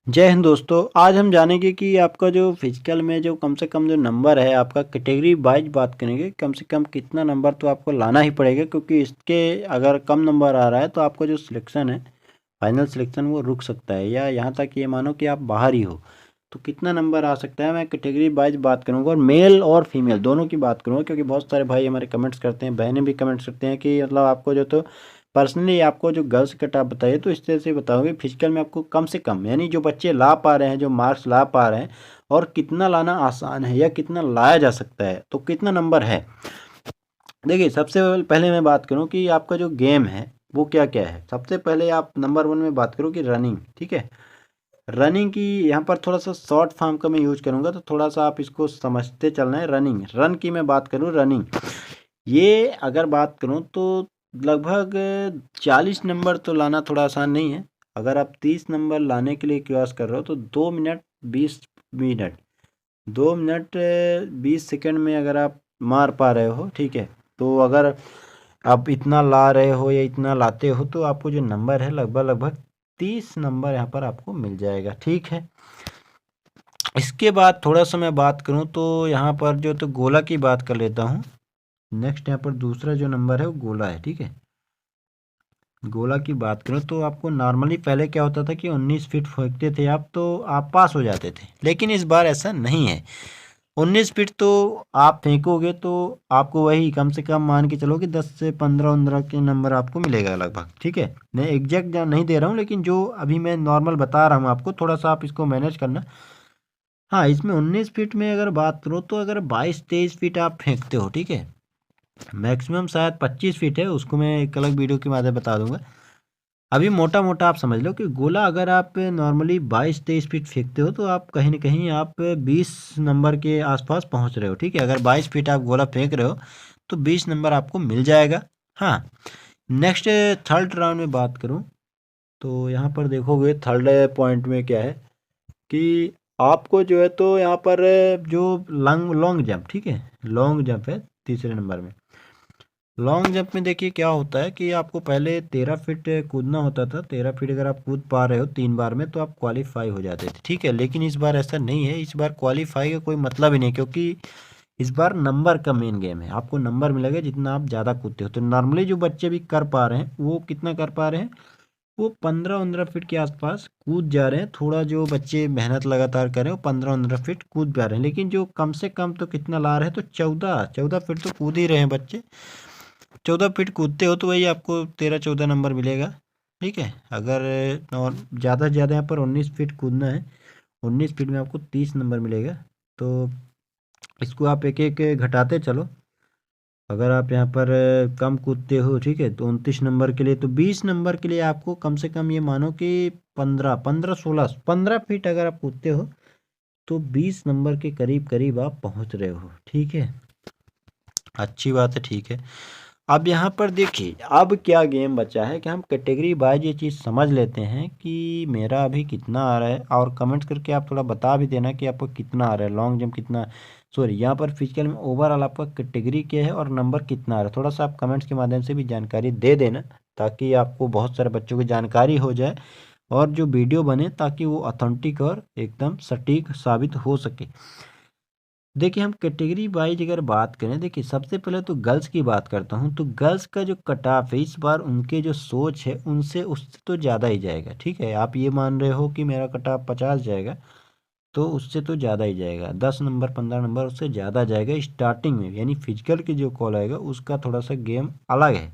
जय हिंद दोस्तों। आज हम जानेंगे कि आपका जो फिजिकल में जो कम से कम जो नंबर है आपका कैटेगरी वाइज बात करेंगे। कम से कम कितना नंबर तो आपको लाना ही पड़ेगा, क्योंकि इसके अगर कम नंबर आ रहा है तो आपका जो सिलेक्शन है, फाइनल सिलेक्शन, वो रुक सकता है या यहाँ तक ये मानो कि आप बाहर ही हो। तो कितना नंबर आ सकता है, मैं कैटेगरी वाइज बात करूँगा और मेल और फीमेल दोनों की बात करूँगा, क्योंकि बहुत सारे भाई हमारे कमेंट्स करते हैं, बहनें भी कमेंट्स करते हैं कि मतलब आपको जो तो पर्सनली आपको जो गर्ल्स कट आप बताइए, तो इस तरह से बताओगे फिजिकल में आपको कम से कम, यानी जो बच्चे ला पा रहे हैं, जो मार्क्स ला पा रहे हैं, और कितना लाना आसान है या कितना लाया जा सकता है, तो कितना नंबर है। देखिए, सबसे पहले मैं बात करूं कि आपका जो गेम है वो क्या क्या है। सबसे पहले आप नंबर वन में बात करो कि रनिंग। ठीक है, रनिंग की यहाँ पर थोड़ा सा शॉर्ट फॉर्म का मैं यूज करूँगा, तो थोड़ा सा आप इसको समझते चलना है। रनिंग, रन की मैं बात करूँ, रनिंग, ये अगर बात करूँ तो लगभग 40 नंबर तो लाना थोड़ा आसान नहीं है। अगर आप 30 नंबर लाने के लिए प्रयास कर रहे हो तो 2 मिनट 20 मिनट, 2 मिनट 20 सेकंड में अगर आप मार पा रहे हो, ठीक है, तो अगर आप इतना ला रहे हो या इतना लाते हो तो आपको जो नंबर है लगभग लगभग 30 नंबर यहाँ पर आपको मिल जाएगा। ठीक है, इसके बाद थोड़ा सा मैं बात करूँ तो यहाँ पर जो तो गोला की बात कर लेता हूँ। नेक्स्ट यहाँ पर दूसरा जो नंबर है वो गोला है। ठीक है, गोला की बात करूँ तो आपको नॉर्मली पहले क्या होता था कि 19 फीट फेंकते थे आप तो आप पास हो जाते थे, लेकिन इस बार ऐसा नहीं है। 19 फीट तो आप फेंकोगे तो आपको वही कम से कम मान के चलो कि 10 से 15 के नंबर आपको मिलेगा लगभग। ठीक है, मैं एग्जैक्ट नहीं दे रहा हूँ, लेकिन जो अभी मैं नॉर्मल बता रहा हूँ आपको, थोड़ा सा आप इसको मैनेज करना। हाँ, इसमें 19 फीट में अगर बात करो तो अगर 22-23 फीट आप फेंकते हो, ठीक है, मैक्सिमम शायद 25 फीट है, उसको मैं एक अलग वीडियो के माध्यम बता दूंगा। अभी मोटा मोटा आप समझ लो कि गोला अगर आप नॉर्मली 22-23 फीट फेंकते हो तो आप कहीं ना कहीं आप 20 नंबर के आसपास पहुंच रहे हो। ठीक है, अगर 22 फीट आप गोला फेंक रहे हो तो 20 नंबर आपको मिल जाएगा। हाँ, नेक्स्ट थर्ड राउंड में बात करूं तो यहाँ पर देखोगे थर्ड पॉइंट में क्या है कि आपको जो है तो यहाँ पर जो लॉन्ग लॉन्ग जंप, ठीक है, लॉन्ग जंप है तीसरे नंबर में। लॉन्ग जंप में देखिए क्या होता है कि आपको पहले 13 फीट कूदना होता था। 13 फीट अगर आप कूद पा रहे हो 3 बार में तो आप क्वालिफाई हो जाते थे। ठीक है, लेकिन इस बार ऐसा नहीं है, इस बार क्वालिफाई का कोई मतलब ही नहीं, क्योंकि इस बार नंबर का मेन गेम है। आपको नंबर मिलेगा जितना आप ज़्यादा कूदते हो। तो नॉर्मली जो बच्चे भी कर पा रहे हैं वो कितना कर पा रहे हैं, वो 15-15 फीट के आसपास कूद जा रहे हैं। थोड़ा जो बच्चे मेहनत लगातार कर रहे हैं वो 15-15 फीट कूद पा रहे हैं, लेकिन जो कम से कम तो कितना ला रहे हैं, तो 14-14 फीट तो कूद ही रहे हैं बच्चे। 14 फीट कूदते हो तो वही आपको 13-14 नंबर मिलेगा। ठीक है, अगर और ज़्यादा से ज़्यादा यहाँ पर 19 फीट कूदना है, 19 फीट में आपको 30 नंबर मिलेगा। तो इसको आप एक एक घटाते चलो। अगर आप यहाँ पर कम कूदते हो, ठीक है, तो 29 नंबर के लिए, तो 20 नंबर के लिए आपको कम से कम ये मानो कि 15 15 16 15 फीट अगर आप कूदते हो तो 20 नंबर के करीब करीब आप पहुँच रहे हो। ठीक है, अच्छी बात है। ठीक है, अब यहाँ पर देखिए अब क्या गेम बचा है कि हम कैटेगरी वाइज ये चीज़ समझ लेते हैं कि मेरा अभी कितना आ रहा है, और कमेंट्स करके आप थोड़ा बता भी देना कि आपको कितना आ रहा है, लॉन्ग जंप कितना, सॉरी यहाँ पर फिजिकल में ओवरऑल आपका कैटेगरी क्या है और नंबर कितना आ रहा है। थोड़ा सा आप कमेंट्स के माध्यम से भी जानकारी दे देना, ताकि आपको बहुत सारे बच्चों की जानकारी हो जाए और जो वीडियो बने ताकि वो ऑथेंटिक और एकदम सटीक साबित हो सके। देखिए, हम कैटेगरी वाइज अगर बात करें, देखिए सबसे पहले तो गर्ल्स की बात करता हूँ, तो गर्ल्स का जो कट ऑफ है इस बार, उनके जो सोच है उनसे उससे तो ज़्यादा ही जाएगा। ठीक है, आप ये मान रहे हो कि मेरा कट ऑफ 50 जाएगा, तो उससे तो ज़्यादा ही जाएगा, 10 नंबर 15 नंबर उससे ज़्यादा जाएगा स्टार्टिंग में। यानी फिजिकल की जो कॉल आएगा उसका थोड़ा सा गेम अलग है।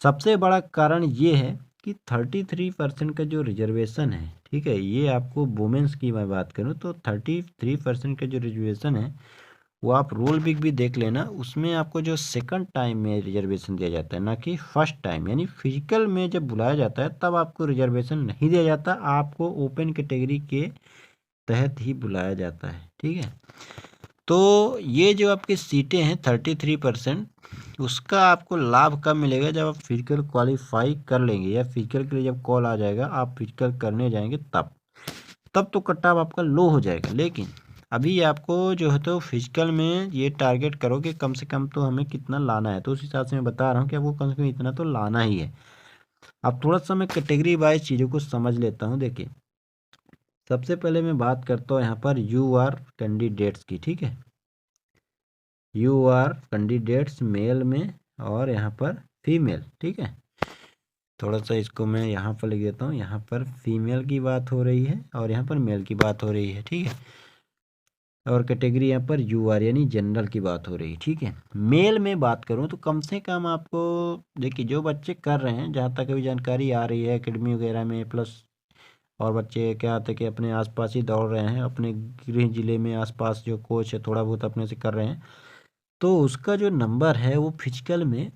सबसे बड़ा कारण ये है कि 33% का जो रिजर्वेशन है, ठीक है, ये आपको वुमेंस की मैं बात करूँ तो 33% का जो रिजर्वेशन है वो आप रोल बिग भी देख लेना, उसमें आपको जो सेकंड टाइम में रिजर्वेशन दिया जाता है, ना कि फर्स्ट टाइम। यानी फिजिकल में जब बुलाया जाता है तब आपको रिजर्वेशन नहीं दिया जाता, आपको ओपन कैटेगरी के तहत ही बुलाया जाता है। ठीक है, तो ये जो आपकी सीटें हैं 33%, उसका आपको लाभ कब मिलेगा, जब आप फिजिकल क्वालिफाई कर लेंगे या फिजिकल के लिए जब कॉल आ जाएगा आप फिजिकल करने जाएंगे, तब तो कट ऑफ आपका लो हो जाएगा। लेकिन अभी आपको जो है तो फिजिकल में ये टारगेट करो कि कम से कम तो हमें कितना लाना है, तो उस हिसाब से मैं बता रहा हूँ कि आपको कम से कम इतना तो लाना ही है। अब थोड़ा सा मैं कैटेगरी वाइज चीज़ों को समझ लेता हूँ। देखिए, सबसे पहले मैं बात करता हूँ यहाँ पर यू आर कैंडिडेट्स की, ठीक है। यू आर कैंडिडेट्स मेल में और यहाँ पर फीमेल, ठीक है। थोड़ा सा इसको मैं यहाँ पर लिख देता हूँ, यहाँ पर फीमेल की बात हो रही है और यहाँ पर मेल की बात हो रही है, ठीक है। और कैटेगरी यहाँ पर यू आर यानी जनरल की बात हो रही है, ठीक है। मेल में बात करूँ तो कम से कम आपको देखिए जो बच्चे कर रहे हैं, जहाँ तक अभी जानकारी आ रही है एकेडमी वगैरह में प्लस, और बच्चे क्या होता है कि अपने आसपास ही दौड़ रहे हैं, अपने गृह जिले में आसपास जो कोच है थोड़ा बहुत अपने से कर रहे हैं, तो उसका जो नंबर है वो फिजिकल में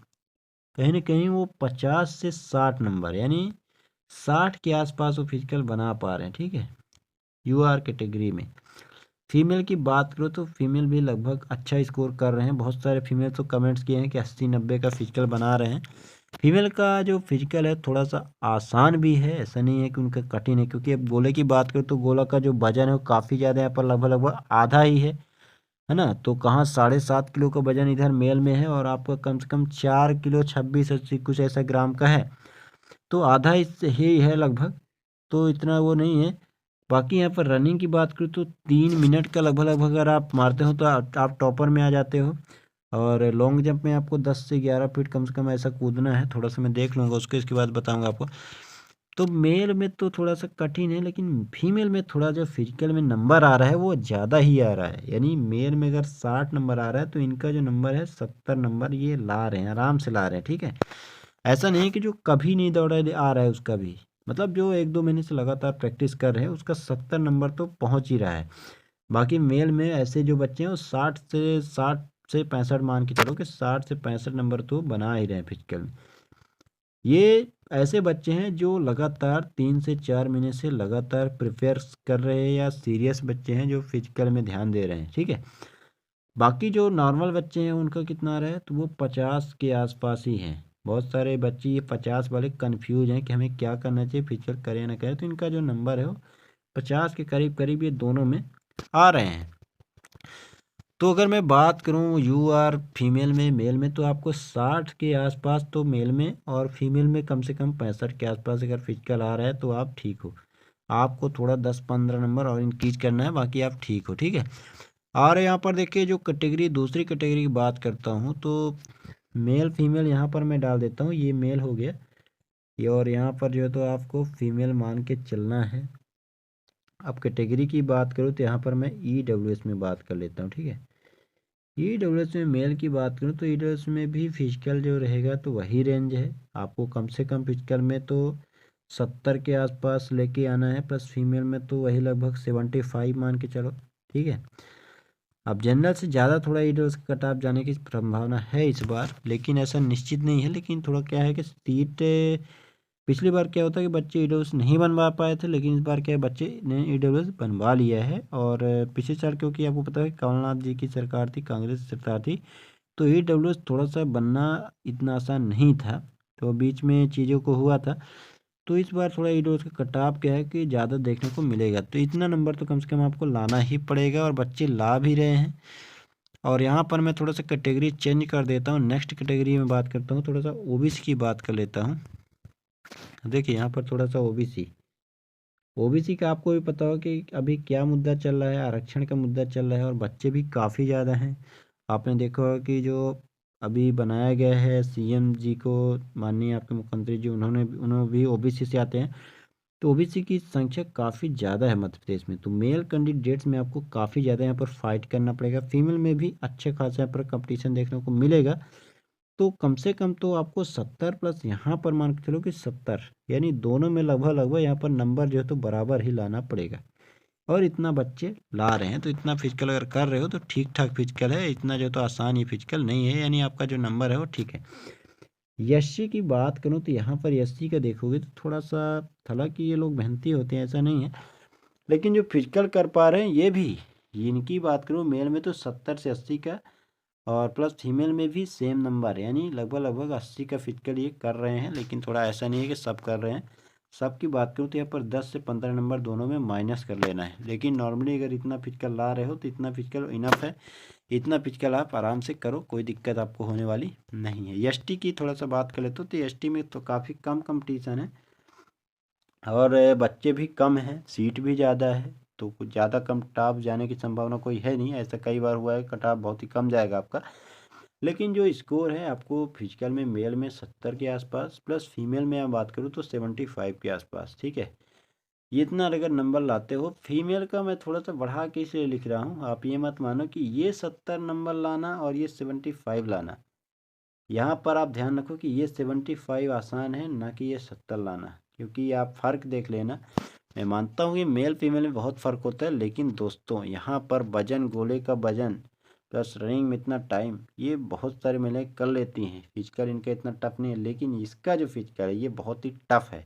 कहीं ना कहीं वो 50 से 60 नंबर यानी 60 के आसपास वो फिजिकल बना पा रहे हैं, ठीक है। यू आर कैटेगरी में फीमेल की बात करो तो फीमेल भी लगभग अच्छा स्कोर कर रहे हैं। बहुत सारे फीमेल तो कमेंट्स किए हैं कि 80-90 का फिजिकल बना रहे हैं। फीमेल का जो फिजिकल है थोड़ा सा आसान भी है, ऐसा नहीं है कि उनका कठिन है, क्योंकि अब गोले की बात करें तो गोला का जो वजन है वो काफ़ी ज़्यादा, यहाँ पर लगभग लगभग आधा ही है ना। तो कहाँ 7.5 किलो का वजन इधर मेल में है और आपका कम से कम 4 किलो 26-80 कुछ ऐसा ग्राम का है, तो आधा इससे ही है लगभग, तो इतना वो नहीं है। बाकी यहाँ पर रनिंग की बात करूँ तो 3 मिनट का लगभग लगभग अगर आप मारते हो तो आप टॉपर में आ जाते हो। और लॉन्ग जंप में आपको 10 से 11 फीट कम से कम ऐसा कूदना है, थोड़ा सा मैं देख लूँगा उसके, इसके बाद बताऊँगा आपको। तो मेल में तो थोड़ा सा कठिन है, लेकिन फीमेल में थोड़ा जो फिजिकल में नंबर आ रहा है वो ज़्यादा ही आ रहा है। यानी मेल में अगर 60 नंबर आ रहा है तो इनका जो नंबर है 70 नंबर ये ला रहे हैं, आराम से ला रहे हैं, ठीक है। ऐसा नहीं है कि जो कभी नहीं दौड़ा आ रहा है उसका भी, मतलब जो 1-2 महीने से लगातार प्रैक्टिस कर रहे हैं उसका 70 नंबर तो पहुंच ही रहा है। बाकी मेल में ऐसे जो बच्चे हैं वो 60 से 65 मान के चलो कि 60 से 65 नंबर तो बना ही रहे हैं फिजिकल में। ये ऐसे बच्चे हैं जो लगातार 3 से 4 महीने से लगातार प्रिपेयर कर रहे हैं, या सीरियस बच्चे हैं जो फिजिकल में ध्यान दे रहे हैं, ठीक है। बाकी जो नॉर्मल बच्चे हैं उनका कितना आ रहा है तो वो 50 के आसपास ही हैं। बहुत सारे बच्चे ये 50 वाले कंफ्यूज हैं कि हमें क्या करना चाहिए, फिजिकल करें या ना करें, तो इनका जो नंबर है वो 50 के करीब करीब ये दोनों में आ रहे हैं। तो अगर मैं बात करूं यू आर फीमेल में मेल में तो आपको 60 के आसपास तो मेल में और फीमेल में कम से कम 65 के आसपास अगर फिजिकल आ रहा है तो आप ठीक हो। आपको थोड़ा 10-15 नंबर और इंक्रीज करना है, बाकी आप ठीक हो, ठीक है। और यहाँ पर देखिए जो कैटेगरी दूसरी कैटेगरी की बात करता हूँ तो मेल फीमेल यहाँ पर मैं डाल देता हूँ, ये मेल हो गया ये, और यहाँ पर जो है तो आपको फीमेल मान के चलना है। अब कैटेगरी की बात करूँ तो यहाँ पर मैं EWS में बात कर लेता हूँ, ठीक है। EWS में मेल की बात करूँ तो EWS में भी फिजिकल जो रहेगा तो वही रेंज है, आपको कम से कम फिजिकल में तो 70 के आसपास लेके आना है, प्लस फीमेल में तो वही लगभग 75 मान के चलो, ठीक है। अब जनरल से ज़्यादा थोड़ा EWS का कट ऑफ जाने की संभावना है इस बार, लेकिन ऐसा निश्चित नहीं है। लेकिन थोड़ा क्या है कि सीट पिछली बार क्या होता है कि बच्चे EWS नहीं बनवा पाए थे, लेकिन इस बार क्या है बच्चे ने EWS बनवा लिया है। और पिछले साल क्योंकि आपको पता है कमलनाथ जी की सरकार थी, कांग्रेस सरकार थी, तो EWS थोड़ा सा बनना इतना आसान नहीं था, तो बीच में चीज़ों को हुआ था। तो इस बार थोड़ा EWS का कट ऑफ क्या है कि ज़्यादा देखने को मिलेगा, तो इतना नंबर तो कम से कम आपको लाना ही पड़ेगा, और बच्चे ला भी रहे हैं। और यहाँ पर मैं थोड़ा सा कैटेगरी चेंज कर देता हूँ, नेक्स्ट कैटेगरी में बात करता हूँ, थोड़ा सा OBC की बात कर लेता हूँ। देखिए यहाँ पर थोड़ा सा ओबीसी का आपको भी पता हो कि अभी क्या मुद्दा चल रहा है, आरक्षण का मुद्दा चल रहा है, और बच्चे भी काफ़ी ज़्यादा हैं। आपने देखा होगा कि जो अभी बनाया गया है CM जी को, माननीय आपके मुख्यमंत्री जी, उन्होंने भी OBC से आते हैं, तो OBC की संख्या काफ़ी ज़्यादा है मध्य प्रदेश में। तो मेल कैंडिडेट्स में आपको काफ़ी ज़्यादा यहाँ पर फाइट करना पड़ेगा, फीमेल में भी अच्छे खासा यहाँ पर कंपटीशन देखने को मिलेगा। तो कम से कम तो आपको 70 प्लस यहाँ पर मान के चलो कि 70, यानी दोनों में लगभग लगभग यहाँ पर नंबर जो है तो बराबर ही लाना पड़ेगा। और इतना बच्चे ला रहे हैं तो इतना फिजिकल अगर कर रहे हो तो ठीक ठाक फिजिकल है, इतना जो तो आसान ही फिजिकल नहीं है, यानी आपका जो नंबर है वो ठीक है। SC की बात करूँ तो यहाँ पर SC का देखोगे तो थोड़ा सा, हालांकि ये लोग मेहनती होते हैं ऐसा नहीं है, लेकिन जो फिजिकल कर पा रहे हैं ये भी, इनकी बात करूँ मेल में तो 70 से 80 का, और प्लस फीमेल में भी सेम नंबर, यानी लगभग लगभग 80 का फिजिकल ये कर रहे हैं। लेकिन थोड़ा ऐसा नहीं है कि सब कर रहे हैं, सबकी बात करूँ तो यहाँ पर 10 से 15 नंबर दोनों में माइनस कर लेना है। लेकिन नॉर्मली अगर इतना फिजिकल ला रहे हो तो इतना फिजिकल इनफ है, इतना फिजिकल आप आराम से करो, कोई दिक्कत आपको होने वाली नहीं है। ST की थोड़ा सा बात कर लेते हो तो ST में तो काफ़ी कम कंपटीशन है, और बच्चे भी कम हैं, सीट भी ज़्यादा है, तो कुछ ज़्यादा कम कट ऑफ जाने की संभावना कोई है नहीं। ऐसा कई बार हुआ है, कट ऑफ बहुत ही कम जाएगा आपका। लेकिन जो स्कोर है आपको फिजिकल में मेल में 70 के आसपास, प्लस फीमेल में मैं बात करूँ तो 75 के आसपास, ठीक है। ये इतना अगर नंबर लाते हो, फीमेल का मैं थोड़ा सा बढ़ा के इसलिए लिख रहा हूँ, आप ये मत मानो कि ये 70 नंबर लाना और ये 75 लाना। यहाँ पर आप ध्यान रखो कि ये 75 आसान है, ना कि ये 70 लाना, क्योंकि आप फ़र्क देख लेना। मैं मानता हूँ कि मेल फीमेल में बहुत फ़र्क होता है, लेकिन दोस्तों यहाँ पर वजन, गोले का वजन प्लस रनिंग में इतना टाइम, ये बहुत सारी महिलाएं कर लेती हैं। फिजिकल इनका इतना टफ नहीं है, लेकिन इसका जो फिजिकल है ये बहुत ही टफ है।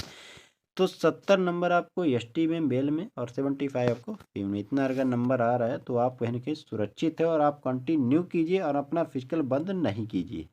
तो 70 नंबर आपको एसटी में मेल में और 75 आपको फीमेल में, इतना अगर नंबर आ रहा है तो आप कहीं ना कहीं सुरक्षित है, और आप कंटिन्यू कीजिए और अपना फिजिकल बंद नहीं कीजिए।